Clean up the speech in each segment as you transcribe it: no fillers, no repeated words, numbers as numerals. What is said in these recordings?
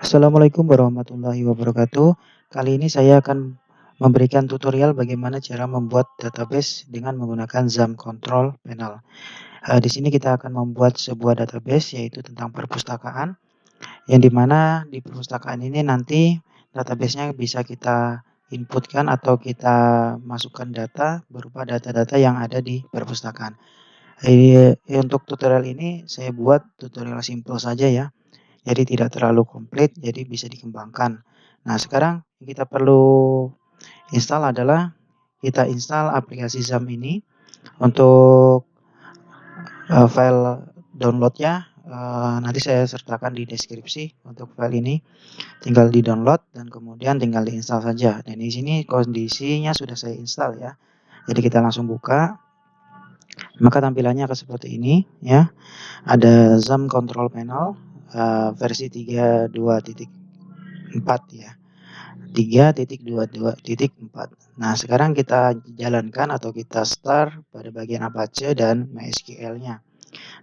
Assalamualaikum warahmatullahi wabarakatuh. Kali ini saya akan memberikan tutorial bagaimana cara membuat database dengan menggunakan XAMPP Control Panel. Di sini kita akan membuat sebuah database yaitu tentang perpustakaan, yang dimana di perpustakaan ini nanti databasenya bisa kita inputkan atau kita masukkan data berupa data-data yang ada di perpustakaan. Untuk tutorial ini saya buat tutorial simple saja ya. Jadi tidak terlalu komplit, jadi bisa dikembangkan. Nah, sekarang yang kita perlu install adalah kita install aplikasi XAMPP ini. Untuk file downloadnya nanti saya sertakan di deskripsi untuk file ini. Tinggal di-download dan kemudian tinggal diinstal saja. Dan di sini kondisinya sudah saya install ya. Jadi kita langsung buka. Maka tampilannya akan seperti ini ya. Ada XAMPP Control Panel versi 3.2.4 ya. 3.22.4. Nah, sekarang kita jalankan atau kita start pada bagian Apache dan MySQL-nya.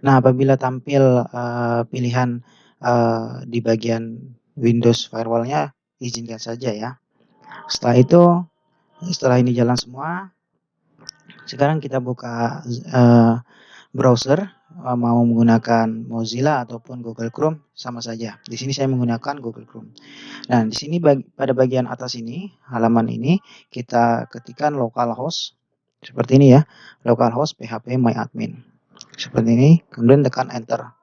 Nah, apabila tampil pilihan di bagian Windows Firewall-nya, izinkan saja ya. Setelah ini jalan semua, sekarang kita buka browser, mau menggunakan Mozilla ataupun Google Chrome sama saja. Di sini saya menggunakan Google Chrome. Nah, di sini pada bagian atas ini, halaman ini kita ketikkan localhost seperti ini ya, localhost php myadmin. Seperti ini, kemudian tekan enter.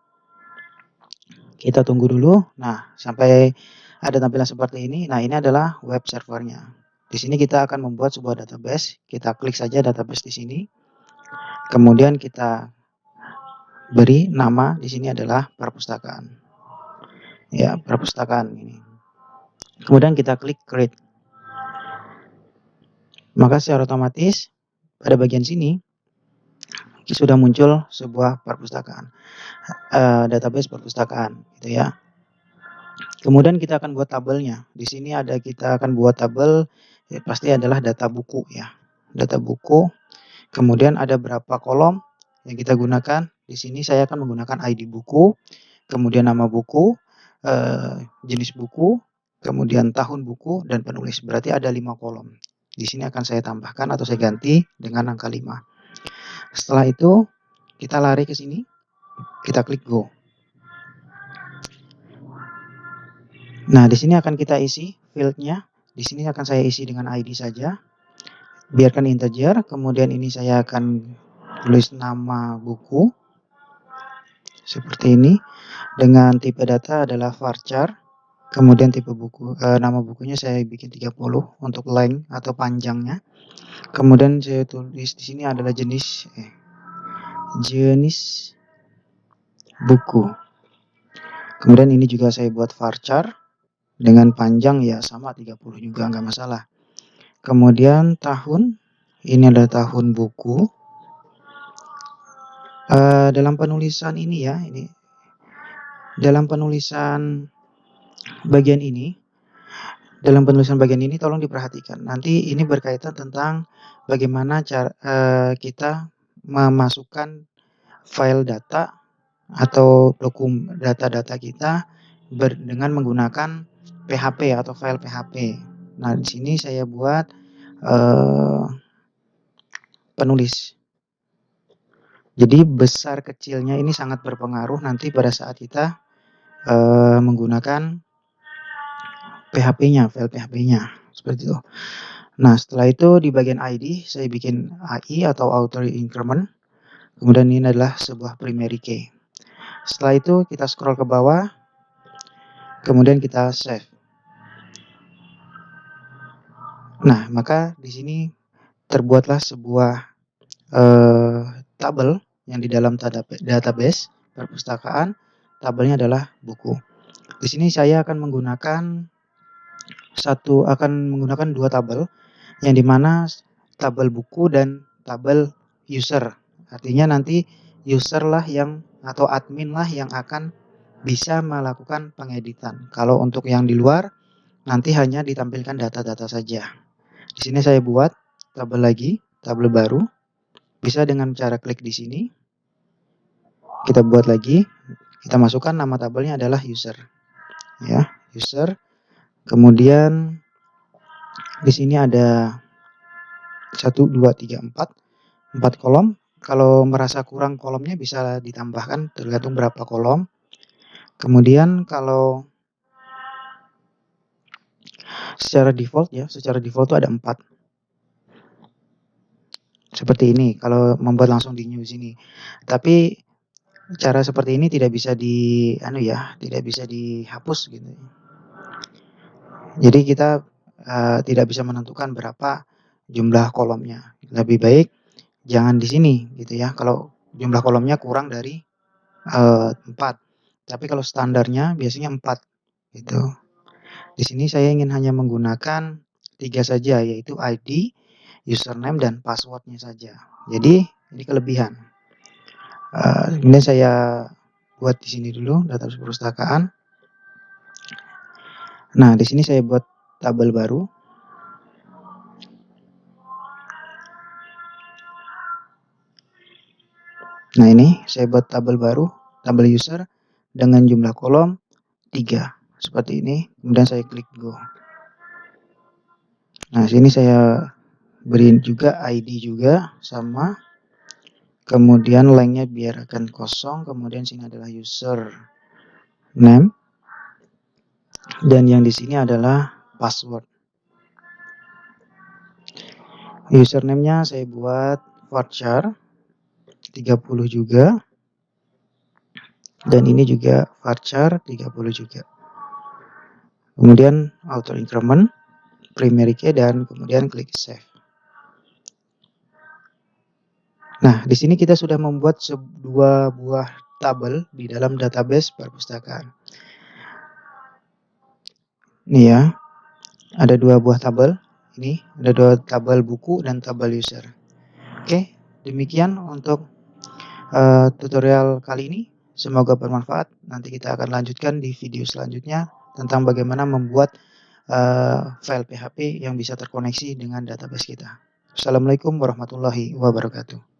Kita tunggu dulu. Nah, sampai ada tampilan seperti ini. Nah, ini adalah web servernya. Di sini kita akan membuat sebuah database. Kita klik saja database di sini. Kemudian kita beri nama di sini adalah perpustakaan. Ya, perpustakaan ini. Kemudian kita klik create. Maka secara otomatis pada bagian sini sudah muncul sebuah perpustakaan, database perpustakaan, gitu ya. Kemudian kita akan buat tabelnya. Di sini kita akan buat tabel, ya, pasti adalah data buku ya, data buku. Kemudian ada berapa kolom yang kita gunakan. Di sini saya akan menggunakan ID buku, kemudian nama buku, jenis buku, kemudian tahun buku dan penulis. Berarti ada 5 kolom. Di sini akan saya tambahkan atau saya ganti dengan angka 5. Setelah itu kita lari ke sini, kita klik go. Nah, di sini akan kita isi fieldnya. Di sini akan saya isi dengan ID saja. Biarkan integer, kemudian ini saya akan tulis nama buku seperti ini dengan tipe data adalah varchar. Kemudian tipe buku, nama bukunya saya bikin 30 untuk length atau panjangnya. Kemudian saya tulis di sini adalah jenis buku. Kemudian ini juga saya buat varchar dengan panjang ya sama 30 juga, nggak masalah. Kemudian tahun, ini adalah tahun buku. Dalam penulisan ini ya, dalam penulisan bagian ini tolong diperhatikan. Nanti ini berkaitan tentang bagaimana cara kita memasukkan file data atau data-data kita dengan menggunakan PHP atau file PHP. Nah, di sini saya buat penulis. Jadi besar kecilnya ini sangat berpengaruh nanti pada saat kita menggunakan PHP-nya, file PHP-nya seperti itu. Nah, setelah itu di bagian ID saya bikin AI atau auto increment. Kemudian ini adalah sebuah primary key. Setelah itu kita scroll ke bawah. Kemudian kita save. Nah, maka di sini terbuatlah sebuah tabel yang di dalam database perpustakaan. Tabelnya adalah buku. Di sini saya akan menggunakan dua tabel, yang dimana tabel buku dan tabel user. Artinya nanti user lah atau admin lah yang akan bisa melakukan pengeditan. Kalau untuk yang di luar nanti hanya ditampilkan data-data saja. Di sini saya buat tabel baru. Bisa dengan cara klik di sini. Kita buat lagi. Kita masukkan nama tabelnya adalah user. ya, user. Kemudian di sini ada 1, 2, 3, 4 kolom. Kalau merasa kurang kolomnya bisa ditambahkan tergantung berapa kolom. Kemudian kalau secara default itu ada 4. Seperti ini kalau membuat langsung di new sini. Tapi cara seperti ini tidak bisa tidak bisa dihapus gitu. Jadi kita tidak bisa menentukan berapa jumlah kolomnya. Lebih baik jangan di sini gitu ya. Kalau jumlah kolomnya kurang dari 4. Tapi kalau standarnya biasanya 4 gitu. Di sini saya ingin hanya menggunakan 3 saja, yaitu ID, username, dan passwordnya saja. Jadi ini kelebihan. Kemudian saya buat di sini dulu database perpustakaan. Nah, di sini saya buat tabel baru. Nah, ini saya buat tabel baru, tabel user dengan jumlah kolom 3. Seperti ini. Kemudian saya klik go. Nah, sini saya beri juga ID juga sama. Kemudian lengthnya biarkan kosong. Kemudian sini adalah user name. Dan yang di sini adalah password. Username-nya saya buat varchar 30 juga. Dan ini juga varchar 30 juga. Kemudian auto increment, primary key, dan kemudian klik save. Nah, di sini kita sudah membuat dua buah tabel di dalam database perpustakaan. Ini ya, ada 2 buah tabel. Ini ada 2 tabel buku dan tabel user. Oke, demikian untuk tutorial kali ini. Semoga bermanfaat. Nanti kita akan lanjutkan di video selanjutnya tentang bagaimana membuat file PHP yang bisa terkoneksi dengan database kita. Assalamualaikum warahmatullahi wabarakatuh.